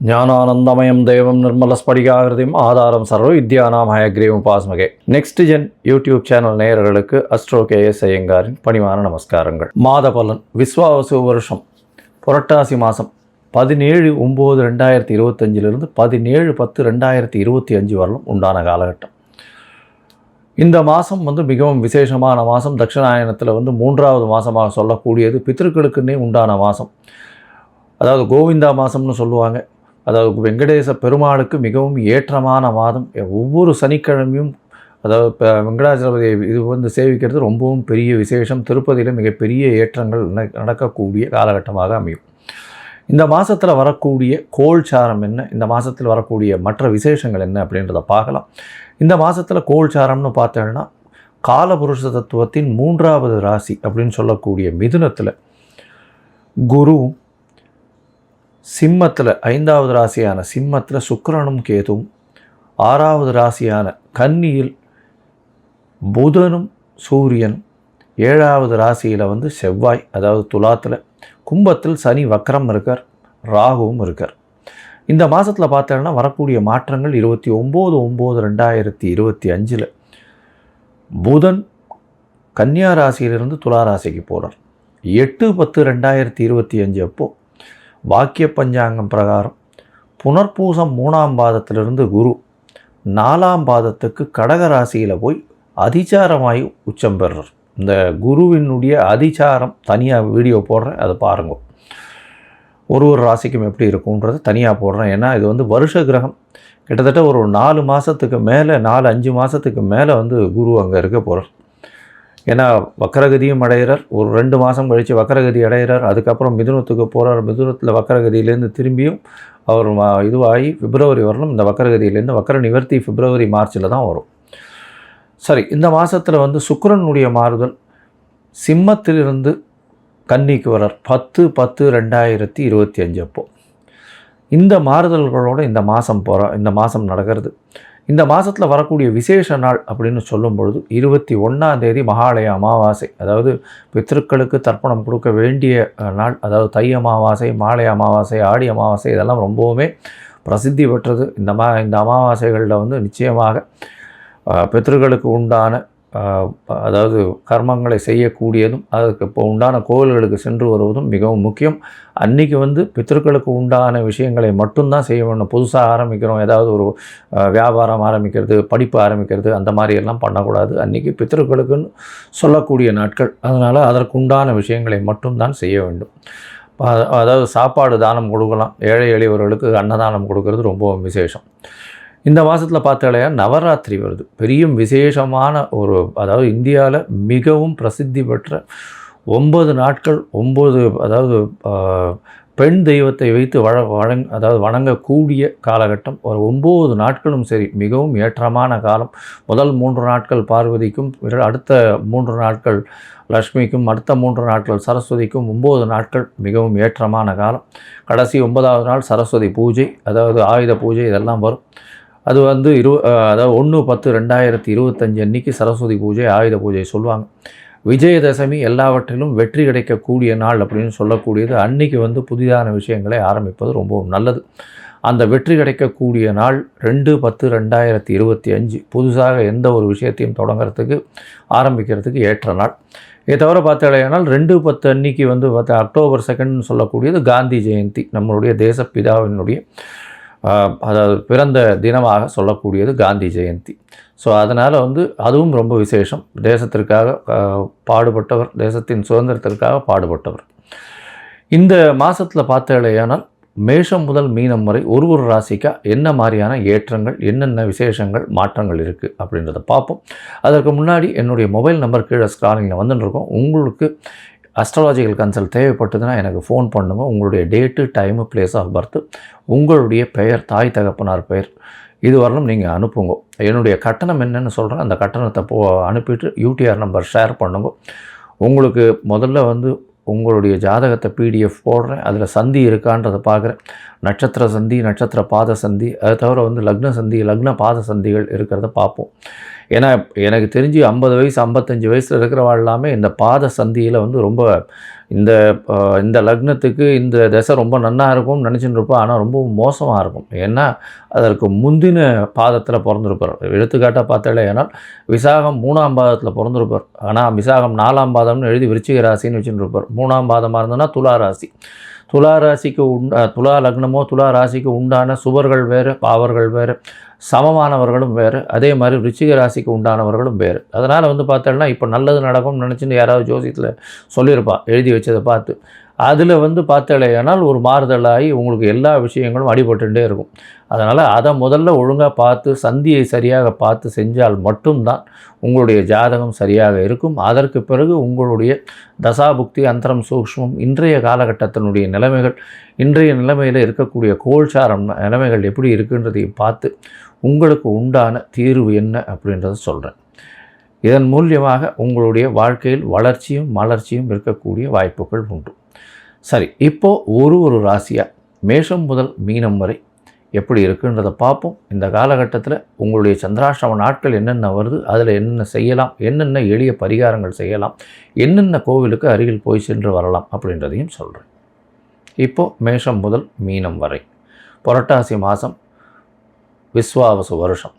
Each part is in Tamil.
ஞானானந்தமயம் தேவம் நிர்மலஸ்படிகாகிருதியும் ஆதாரம் சர்வ வித்யானாம் ஹயக்ரீவம் பாஸ்மகே. நெக்ஸ்ட் ஜென் யூடியூப் சேனல் நேயர்களுக்கு அஸ்ட்ரோ கேஎஸ் ஐயங்காரின் பணிவான நமஸ்காரங்கள். மாத பலன் விஸ்வாவசு வருஷம் புரட்டாசி மாதம் 17/9/2025 17/10/2025 வரலும் உண்டான காலகட்டம். இந்த மாதம் மிகவும் விசேஷமான மாதம். தட்சிணாயனத்தில் 3வது மாதமாக சொல்லக்கூடியது பித்திருக்களுக்குன்னே உண்டான மாதம். அதாவது கோவிந்தா மாதம்னு சொல்லுவாங்க. அதாவது வெங்கடேச பெருமாளுக்கு மிகவும் ஏற்றமான மாதம். ஒவ்வொரு சனிக்கிழமையும் அதாவது வெங்கடாச்சலபதி இது சேவிக்கிறது ரொம்பவும் பெரிய விசேஷம். திருப்பதியில் மிகப்பெரிய ஏற்றங்கள் நடக்கக்கூடிய காலகட்டமாக அமையும். இந்த மாதத்தில் வரக்கூடிய கோல்சாரம் என்ன, இந்த மாதத்தில் வரக்கூடிய மற்ற விசேஷங்கள் என்ன அப்படின்றத பார்க்கலாம். இந்த மாதத்தில் கோல்சாரம்னு பார்த்தோன்னா காலபுருஷ தத்துவத்தின் 3வது ராசி அப்படின்னு சொல்லக்கூடிய மிதுனத்தில் குருவும், சிம்மத்தில் 5வது ராசியான சிம்மத்தில் சுக்கிரனும் கேதுவும், 6வது ராசியான கன்னியில் புதனும் சூரியனும், 7வது ராசியில் செவ்வாய் அதாவது துலாத்தில், கும்பத்தில் சனி வக்கரம் இருக்கார், ராகுவும் இருக்கார். இந்த மாதத்தில் பார்த்தோன்னா வரக்கூடிய மாற்றங்கள் 29/9/2025 புதன் கன்னியா ராசியிலிருந்து துலா ராசிக்கு போகிறார். 8/10/2025 அப்போது வாக்கிய பஞ்சாங்கம் பிரகாரம் புனர்பூசம் 3ஆம் பாதத்திலிருந்து குரு 4ஆம் பாதத்துக்கு கடக ராசியில் போய் அதிச்சாரமாகி உச்சம் பெறுறார். இந்த குருவினுடைய அதிச்சாரம் தனியாக வீடியோ போடுறேன், அதை பாருங்க. ஒரு ராசிக்கும் எப்படி இருக்கும்ன்றது தனியாக போடுறேன். ஏன்னா இது வருஷ கிரகம். கிட்டத்தட்ட ஒரு 4 மாதத்துக்கு மேலே 4-5 மாதத்துக்கு மேலே குரு அங்கே இருக்க போகிறார். ஏன்னா வக்கரகதியும் அடைகிறார். ஒரு 2 மாதம் கழித்து வக்கரகதி அடைகிறார். அதுக்கப்புறம் மிதுனத்துக்கு போகிறார். மிதுனத்தில் வக்கரகதியிலேருந்து திரும்பியும் அவர் இதுவாகி பிப்ரவரி வரணும். இந்த வக்கரகதியிலேருந்து வக்கர நிவர்த்தி பிப்ரவரி மார்ச்சில் தான் வரும். சரி, இந்த மாதத்தில் சுக்கிரனுடைய மாறுதல் சிம்மத்திலிருந்து கன்னிக்கு வரார் 10/10/2025 அப்போது. இந்த மாறுதல்களோடு இந்த மாதம் நடக்கிறது. இந்த மாதத்தில் வரக்கூடிய விசேஷ நாள் அப்படின்னு சொல்லும் பொழுது 21ஆம் தேதி மகாலய அமாவாசை, அதாவது பித்திருக்களுக்கு தர்ப்பணம் கொடுக்க வேண்டிய நாள். அதாவது தை அமாவாசை, மாலை அமாவாசை, ஆடி அமாவாசை இதெல்லாம் ரொம்பவுமே பிரசித்தி பெற்றது. இந்த அமாவாசைகளில் நிச்சயமாக பித்திருக்களுக்கு உண்டான அதாவது கர்மங்களை செய்யக்கூடியதும் அதுக்கு இப்போ உண்டான கோவில்களுக்கு சென்று வருவதும் மிகவும் முக்கியம். அன்றைக்கி பித்திருக்களுக்கு உண்டான விஷயங்களை மட்டும்தான் செய்ய வேண்டும். புதுசாக ஆரம்பிக்கிறோம், ஏதாவது ஒரு வியாபாரம் ஆரம்பிக்கிறது, படிப்பு ஆரம்பிக்கிறது, அந்த மாதிரியெல்லாம் பண்ணக்கூடாது. அன்றைக்கி பித்திருக்களுக்குன்னு சொல்லக்கூடிய நாட்கள். அதனால் அதற்குண்டான விஷயங்களை மட்டும்தான் செய்ய வேண்டும். அதாவது சாப்பாடு தானம் கொடுக்கலாம். ஏழை எளியவர்களுக்கு அன்னதானம் கொடுக்கறது ரொம்பவும் விசேஷம். இந்த மாதத்தில் பார்த்தாலே நவராத்திரி வருது. பெரிய விசேஷமான அதாவது இந்தியாவில் மிகவும் பிரசித்தி பெற்ற 9 நாட்கள் 9 அதாவது பெண் தெய்வத்தை வைத்து அதாவது வணங்கக்கூடிய காலகட்டம். ஒரு 9 நாட்களும் சரி மிகவும் ஏற்றமான காலம். முதல் 3 நாட்கள் பார்வதிக்கும், அடுத்த 3 நாட்கள் லக்ஷ்மிக்கும், அடுத்த 3 நாட்கள் சரஸ்வதிக்கும், 9 நாட்கள் மிகவும் ஏற்றமான காலம். கடைசி 9வது நாள் சரஸ்வதி பூஜை, அதாவது ஆயுத பூஜை இதெல்லாம் வரும். அது அதாவது 1/10/2025 அன்றைக்கி சரஸ்வதி பூஜை, ஆயுத பூஜை சொல்லுவாங்க. விஜயதசமி எல்லாவற்றிலும் வெற்றி கிடைக்கக்கூடிய நாள் அப்படின்னு சொல்லக்கூடியது. அன்றைக்கி புதிதான விஷயங்களை ஆரம்பிப்பது ரொம்பவும் நல்லது. அந்த வெற்றி கிடைக்கக்கூடிய நாள் 2/10/2025 புதுசாக எந்த ஒரு விஷயத்தையும் தொடங்கிறதுக்கு ஆரம்பிக்கிறதுக்கு ஏற்ற நாள். இதை தவிர பார்த்தாலேனால் 2/10 அன்றைக்கி அக்டோபர் 2 சொல்லக்கூடியது காந்தி ஜெயந்தி, நம்மளுடைய தேசப்பிதாவினுடைய அதாவது பிறந்த தினமாக சொல்லக்கூடியது காந்தி ஜெயந்தி. ஸோ அதனால் அதுவும் ரொம்ப விசேஷம். தேசத்திற்காக பாடுபட்டவர், தேசத்தின் சுதந்திரத்திற்காக பாடுபட்டவர். இந்த மாதத்தில் பார்த்தாலேயானால் மேஷம் முதல் மீனம் வரை ஒரு ராசிக்காக என்ன மாதிரியான ஏற்றங்கள், என்னென்ன விசேஷங்கள், மாற்றங்கள் இருக்குது அப்படின்றத பார்ப்போம். அதற்கு முன்னாடி என்னுடைய மொபைல் நம்பர் கீழே ஸ்க்ராலிங்கில் வந்துட்டுருக்கோம். உங்களுக்கு அஸ்ட்ராலஜிக்கல் கன்சல்ட் தேவைப்பட்டதுன்னா எனக்கு ஃபோன் பண்ணுங்கள். உங்களுடைய date, time, place of birth, உங்களுடைய பெயர், தாய் தகப்பனார் பெயர் இது வரலும் நீங்கள் அனுப்புங்க. என்னுடைய கட்டணம் என்னென்னு சொல்கிறேன். அந்த கட்டணத்தை அனுப்பிட்டு யூடிஆர் நம்பர் ஷேர் பண்ணுங்க. உங்களுக்கு முதல்ல உங்களுடைய ஜாதகத்தை PDF போடுறேன். அதில் சந்தி இருக்கான்றதை பார்க்குறேன். நட்சத்திர சந்தி, நட்சத்திர பாத சந்தி, அதை தவிர வந்து லக்ன சந்தி, லக்ன பாத சந்திகள் இருக்கிறத பார்ப்போம். ஏன்னா எனக்கு தெரிஞ்சு 50 வயசு 55 வயசில் இருக்கிறவா எல்லாமே இந்த பாத சந்தியில் வந்து ரொம்ப இந்த லக்னத்துக்கு இந்த தசை ரொம்ப நன்னா இருக்கும்னு நினச்சிட்டு இருப்போம். ஆனால் ரொம்ப மோசமாக இருக்கும். ஏன்னா அதற்கு முந்தின பாதத்தில் பிறந்திருப்பார். எடுத்துக்காட்டாக பார்த்தாலே ஏன்னால் விசாகம் 3ஆம் பாதத்தில் பிறந்திருப்பார். ஆனால் விசாகம் 4ஆம் பாதம்னு எழுதி விருச்சிக ராசின்னு வச்சுட்டு இருப்பார். 3ஆம் பாதமாக இருந்ததுன்னா துலா ராசி. துலா ராசிக்கு துலா லக்னமோ துலா ராசிக்கு உண்டான சுவர்கள் வேறு, பாவர்கள் வேறு, சமமானவர்களும் வேறு, அதே மாதிரி விருச்சிக ராசிக்கு உண்டானவர்களும் வேறு. அதனால் வந்து பார்த்தோன்னா இப்போ நல்லது நடக்கும்னு நினச்சின்னு யாராவது ஜோசியத்தில் சொல்லியிருப்பா எழுதி வச்சதை பார்த்து. அதில் வந்து பார்த்தாலேயானால் ஒரு மாறுதலாகி உங்களுக்கு எல்லா விஷயங்களும் அடிபட்டுட்டே இருக்கும். அதனால் அதை முதல்ல ஒழுங்காக பார்த்து சந்தியை சரியாக பார்த்து செஞ்சால் மட்டும்தான் உங்களுடைய ஜாதகம் சரியாக இருக்கும். அதற்கு பிறகு உங்களுடைய தசாபுக்தி, அந்தரம், சூக்ஷ்மம், இன்றைய காலகட்டத்தினுடைய நிலைமைகள், இன்றைய நிலைமையில் இருக்கக்கூடிய கோல்சாரம் நிலைமைகள் எப்படி இருக்குன்றதையும் பார்த்து உங்களுக்கு உண்டான தீர்வு என்ன அப்படின்றத சொல்கிறேன். இதன் மூலியமாக உங்களுடைய வாழ்க்கையில் வளர்ச்சியும் மலர்ச்சியும் இருக்கக்கூடிய வாய்ப்புகள் உண்டு. சரி, இப்போது ஒரு ராசியாக மேஷம் முதல் மீனம் வரை எப்படி இருக்குன்றதை பார்ப்போம். இந்த காலகட்டத்தில் உங்களுடைய சந்திராஷ்டம நாட்கள் என்னென்ன வருது, அதில் என்னென்ன செய்யலாம், என்னென்ன எளிய பரிகாரங்கள் செய்யலாம், என்னென்ன கோவிலுக்கு அருகில் போய் சென்று வரலாம் அப்படின்றதையும் சொல்கிறேன். இப்போது மேஷம் முதல் மீனம் வரை புரட்டாசி மாதம் விஸ்வாவசு வருஷம்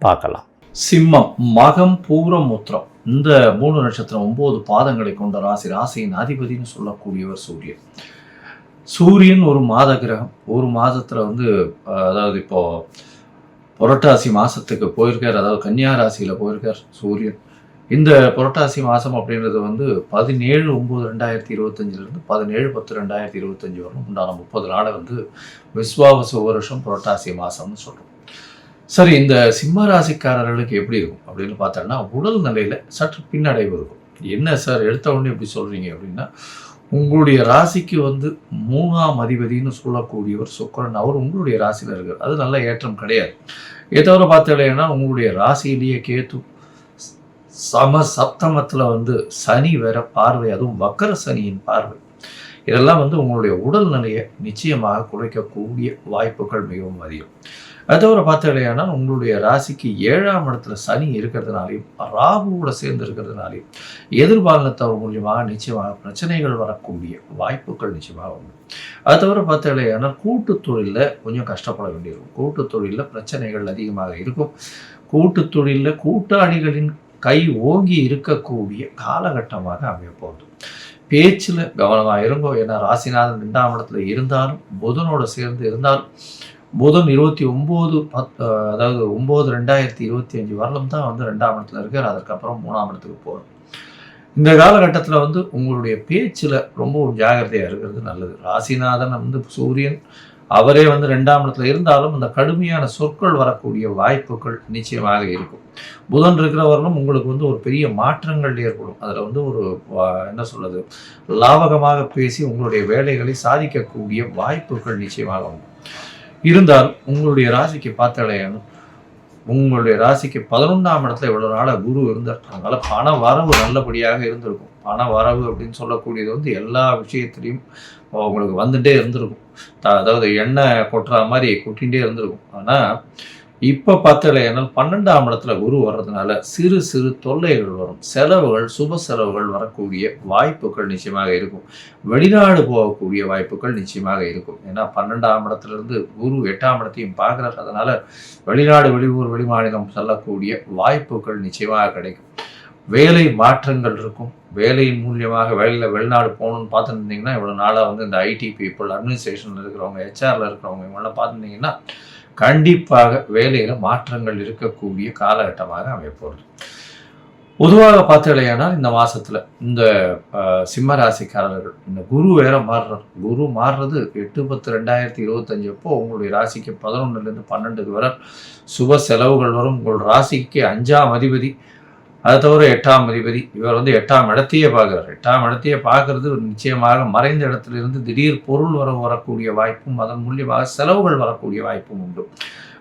பார்க்கலாம். சிம்மம், மகம், பூரம், உத்திரம், இந்த 3 நட்சத்திரம் 9 பாதங்களை கொண்ட ராசி. ராசியின் அதிபதினு சொல்லக்கூடியவர் சூரியன். சூரியன் ஒரு மாத கிரகம். ஒரு மாதத்தில் வந்து அதாவது இப்போது புரட்டாசி மாதத்துக்கு போயிருக்கார், அதாவது கன்னியா ராசியில் போயிருக்கார் சூரியன். இந்த புரட்டாசி மாதம் அப்படின்றது வந்து 17/9/2025 17/10/2025 வரும் உண்டான 30 நாளை வந்து விஸ்வாவசு வருஷம் புரட்டாசி மாதம்னு சொல்கிறோம். சரி, இந்த சிம்ம ராசிக்காரர்களுக்கு எப்படி இருக்கும் அப்படின்னு பார்த்தோன்னா உடல் நிலையில் சற்று பின்னடைவு இருக்கும். என்ன சார் எடுத்த உடனே எப்படி சொல்கிறீங்க அப்படின்னா, உங்களுடைய ராசிக்கு வந்து 3ஆம் அதிபதினு சொல்லக்கூடியவர் சுக்கிரன், அவர் உங்களுடைய ராசியில் இருக்கார். அது நல்ல ஏற்றம் கிடையாது. இதை தவிர பார்த்தீங்கன்னா உங்களுடைய ராசியிலேயே கேத்து, சப்தமத்தில் வந்து சனி வேற பார்வை, அதுவும் வக்கர சனியின் பார்வை. இதெல்லாம் வந்து உங்களுடைய உடல் நிலையை நிச்சயமாக குறைக்கக்கூடிய வாய்ப்புகள் மிகவும் அதிகம். அது தவிர பார்த்தீங்கன்னா உங்களுடைய ராசிக்கு 7ஆம் இடத்துல சனி இருக்கிறதுனாலையும் ராகுவோட சேர்ந்து இருக்கிறதுனாலையும் எதிர்பாலினத்தவர் மூலியமாக நிச்சயமாக பிரச்சனைகள் வரக்கூடிய வாய்ப்புகள் நிச்சயமாக உண்டு. அது தவிர பார்த்தீங்கன்னா கூட்டு தொழிலில் கொஞ்சம் கஷ்டப்பட வேண்டியிருக்கும். கூட்டு தொழிலில் பிரச்சனைகள் அதிகமாக இருக்கும். கூட்டு தொழிலில் கூட்டாளிகளின் கை ஓங்கி இருக்கக்கூடிய காலகட்டமாக அமையப்போகுது. பேச்சில் கவனமாக இருங்கோ. ஏன்னா ராசிநாதன் 2ஆம் இடத்துல இருந்தாலும் புதனோட சேர்ந்து இருந்தாலும் புதன் 29/10 அதாவது 9/2025 வரலும் தான் வந்து 2ஆம் இடத்துல இருக்கார். அதுக்கப்புறம் 3ஆம் இடத்துக்கு போகிறோம். இந்த காலகட்டத்தில் வந்து உங்களுடைய பேச்சில் ரொம்ப ஜாகிரதையாக இருக்கிறது நல்லது. ராசிநாதன் வந்து சூரியன் அவரே வந்து 2ஆம் இடத்துல இருந்தாலும் அந்த கடுமையான சொற்கள் வரக்கூடிய வாய்ப்புகள் நிச்சயமாக இருக்கும். புதன் இருக்கிறவர்களும் உங்களுக்கு வந்து ஒரு பெரிய மாற்றங்கள் ஏற்படும். அதில் வந்து ஒரு என்ன சொல்றது, லாபகமாக பேசி உங்களுடைய வேலைகளை சாதிக்கக்கூடிய வாய்ப்புகள் நிச்சயமாக உண்டு. இருந்தால் உங்களுடைய ராசிக்கு பார்த்தாலேயானும் உங்களுடைய ராசிக்கு 11ஆம் இடத்துல இவ்வளவு நாளாக குரு இருந்தார். அதனால பண வரவு நல்லபடியாக இருந்திருக்கும். பண வரவு அப்படின்னு சொல்லக்கூடியது வந்து எல்லா விஷயத்திலையும் உங்களுக்கு வந்துட்டே இருந்திருக்கும். அதாவது எண்ணெய் கொட்டுற மாதிரி கொட்டிகிட்டே இருந்திருக்கும். ஆனால் இப்போ பார்த்தலையானால் 12ஆம் இடத்துல குரு வர்றதுனால சிறு சிறு தொல்லைகள் வரும். செலவுகள், சுப செலவுகள் வரக்கூடிய வாய்ப்புகள் நிச்சயமாக இருக்கும். வெளிநாடு போகக்கூடிய வாய்ப்புகள் நிச்சயமாக இருக்கும். ஏன்னா 12ஆம் இடத்துலேருந்து குரு 8ஆம் இடத்தையும் பார்க்குறார். அதனால் வெளிநாடு, வெளியூர், வெளிமாநிலம் செல்லக்கூடிய வாய்ப்புகள் நிச்சயமாக கிடைக்கும். வேலை மாற்றங்கள் இருக்கும். வேலையின் மூலியமாக வெளிநாடு போகணுன்னு பார்த்துருந்தீங்கன்னா இவ்வளோ நாளாக வந்து இந்த ஐடி பீப்புள், அட்மினிஸ்ட்ரேஷனில் இருக்கிறவங்க, ஹெச்ஆரில் இருக்கிறவங்க இவங்களாம் பார்த்துருந்தீங்கன்னா கண்டிப்பாக வேலையில் மாற்றங்கள் இருக்கக்கூடிய காலகட்டமாக அமையப்போகிறது. பொதுவாக பார்த்தீங்கன்னா இந்த மாதத்தில் இந்த சிம்ம ராசிக்காரர்கள் இந்த குரு வேற மாறுறார். குரு மாறுறது 8/10/2025 அப்போ உங்களுடைய ராசிக்கு 11லேருந்து 12க்கு வர சுப செலவுகள் வரும். உங்கள் ராசிக்கு 5ஆம் அதிபதி, அதை தவிர 8ஆம் அதிபதி, இவர் வந்து 8ஆம் இடத்தையே பார்க்குறார். 8ஆம் இடத்தையே பார்க்கறது நிச்சயமாக மறைந்த இடத்திலிருந்து திடீர் பொருள் வரக்கூடிய வாய்ப்பும் அதன் மூலியமாக செலவுகள் வரக்கூடிய வாய்ப்பும் உண்டு.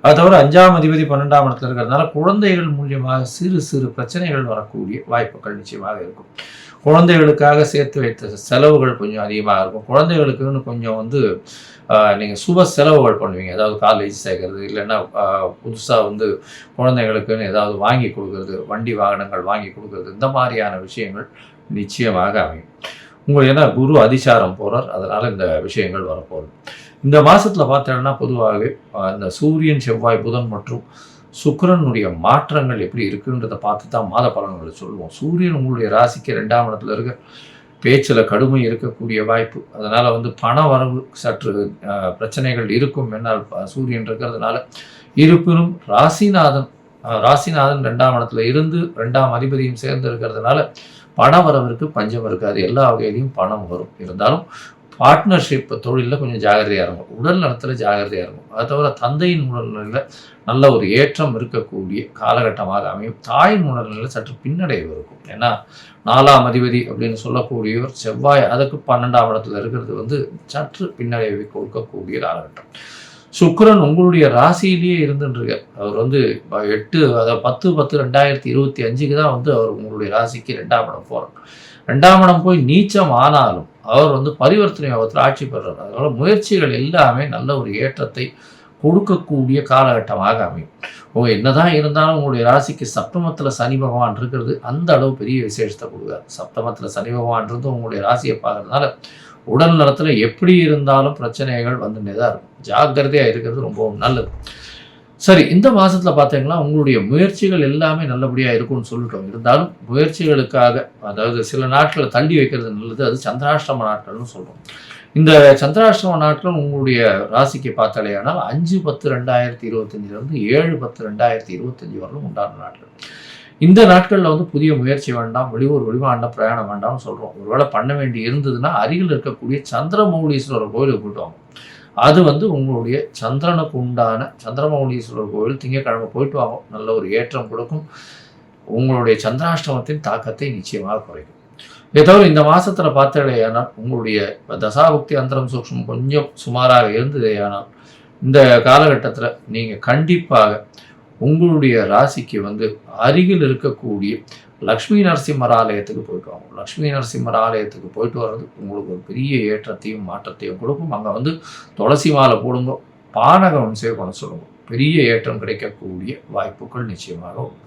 அதை தவிர 5ஆம் அதிபதி 12ஆம் இடத்துல இருக்கிறதுனால குழந்தைகள் மூலியமாக சிறு சிறு பிரச்சனைகள் வரக்கூடிய வாய்ப்புகள் நிச்சயமாக இருக்கும். குழந்தைகளுக்காக சேர்த்து வைத்த செலவுகள் கொஞ்சம் அதிகமாக இருக்கும். குழந்தைகளுக்குன்னு கொஞ்சம் வந்து நீங்கள் சுப செலவுகள் பண்ணுவீங்க. அதாவது காலேஜ் சேர்க்கறது, இல்லைன்னா புதுசாக வந்து குழந்தைகளுக்குன்னு ஏதாவது வாங்கி கொடுக்குறது, வண்டி வாகனங்கள் வாங்கி கொடுக்குறது, இந்த மாதிரியான விஷயங்கள் நிச்சயமாக அமையும். உங்களுக்கு ஏன்னா குரு அதிசாரம் போகிறார், அதனால் இந்த விஷயங்கள் வரப்போகுது. இந்த மாதத்தில் பார்த்தீங்கன்னா பொதுவாகவே இந்த சூரியன், செவ்வாய், புதன் மற்றும் சுக்கிரனுடைய மாற்றங்கள் எப்படி இருக்குன்றதை பார்த்து தான் மாத பலன்களை சொல்லுவோம். சூரியன் உங்களுடைய ராசிக்கு 2ஆம் இடத்துல இருக்க பேச்சில் கடுமை இருக்கக்கூடிய வாய்ப்பு. அதனால் வந்து பண வரவு சற்று பிரச்சனைகள் இருக்கும். என்னால் சூரியன் இருக்கிறதுனால இருப்பினும் ராசிநாதன் 2ஆம் இடத்துல இருந்து 2ஆம் அதிபதியும் சேர்ந்து இருக்கிறதுனால பண வரவிற்கு பஞ்சம் இருக்காது. எல்லா வகையிலையும் பணம் வரும். இருந்தாலும் பார்ட்னர்ஷிப் தொழிலில் கொஞ்சம் ஜாகிரதையாக இருக்கும். உடல் நலத்தில் ஜாகிரதையாக இருக்கும். அது தவிர தந்தையின் உடல்நிலையில் நல்ல ஒரு ஏற்றம் இருக்கக்கூடிய காலகட்டமாக அமையும். தாயின் உடல்நிலையில் சற்று பின்னடைவு இருக்கும். ஏன்னா 4ஆம் அதிபதி அப்படின்னு சொல்லக்கூடியவர் செவ்வாய், அதுக்கு 12ஆம் இடத்துல இருக்கிறது வந்து சற்று பின்னடைவை கொடுக்கக்கூடிய காலகட்டம். சுக்கிரன் உங்களுடைய ராசியிலேயே இருந்துருக்கார். அவர் வந்து 10/10/2025 தான் வந்து அவர் உங்களுடைய ராசிக்கு 2ஆம் இடம் போகிறார். 2ஆம் இடம் போய் நீச்சம் ஆனாலும் அவர் வந்து பரிவர்த்தனை யோகத்தில் ஆட்சி பெறுறார். அதனால் முயற்சிகள் எல்லாமே நல்ல ஒரு ஏற்றத்தை கொடுக்கக்கூடிய காலகட்டமாக அமையும். என்னதான் இருந்தாலும் உங்களுடைய ராசிக்கு சப்தமத்தில் சனி பகவான் இருக்கிறது அந்த அளவு பெரிய விசேஷத்தை கொடுக்காது. சப்தமத்தில் சனி பகவான் இருந்து உங்களுடைய ராசியை பார்க்கறதுனால உடல் நலத்தில் எப்படி இருந்தாலும் பிரச்சனைகள் வந்துட்டே தான் இருக்கும். ஜாக்கிரதையாக இருக்கிறது ரொம்பவும் நல்லது. சரி, இந்த மாதத்தில் பார்த்தீங்கன்னா உங்களுடைய முயற்சிகள் எல்லாமே நல்லபடியாக இருக்கும்னு சொல்லிட்டோம். இருந்தாலும் முயற்சிகளுக்காக, அதாவது சில நாட்களை தள்ளி வைக்கிறது நல்லது. அது சந்திராஷ்டம நாட்கள்னு சொல்கிறோம். இந்த சந்திராஷ்டம நாட்கள் உங்களுடைய ராசிக்கு பார்த்தாலேயானால் 5/10/2025 7/10/2025 வரலும் உண்டான நாட்கள். இந்த நாட்களில் வந்து புதிய முயற்சி வேண்டாம், வெளியூர் வெளிமாநில பிரயாணம் வேண்டாம்னு சொல்கிறோம். ஒருவேளை பண்ண வேண்டி இருந்ததுன்னா அருகில் இருக்கக்கூடிய சந்திரமௌலீஸ்வரர் கோயிலுக்கு போயிட்டு வாங்க. அது வந்து உங்களுடைய சந்திரனுக்கு உண்டான சந்திரமௌலீஸ்வரர் கோயில் திங்கட்கிழமை போயிட்டு வாங்க. நல்ல ஒரு ஏற்றம் கொடுக்கும். உங்களுடைய சந்திராஷ்டமத்தின் தாக்கத்தை நிச்சயமாக குறைக்கும். இதை தவிர இந்த மாதத்தில் பார்த்தடையானால் உங்களுடைய தசாபுக்தி அந்தரம் சூக்ஷ்மம் கொஞ்சம் சுமாராக இருந்ததேயானால் இந்த காலகட்டத்தில் நீங்கள் கண்டிப்பாக உங்களுடைய ராசிக்கு வந்து அருகில் இருக்கக்கூடிய லக்ஷ்மி நரசிம்மர் ஆலயத்துக்கு போயிட்டு வாங்க. லக்ஷ்மி நரசிம்மர் ஆலயத்துக்கு போயிட்டு வர்றது உங்களுக்கு ஒரு பெரிய ஏற்றத்தையும் மாற்றத்தையும் கொடுக்கும். அங்கே வந்து துளசி மாலை போடுங்க, பானகம் சேவ் பண்ண சொல்லுங்க. பெரிய ஏற்றம் கிடைக்கக்கூடிய வாய்ப்புகள் நிச்சயமாக உண்டு.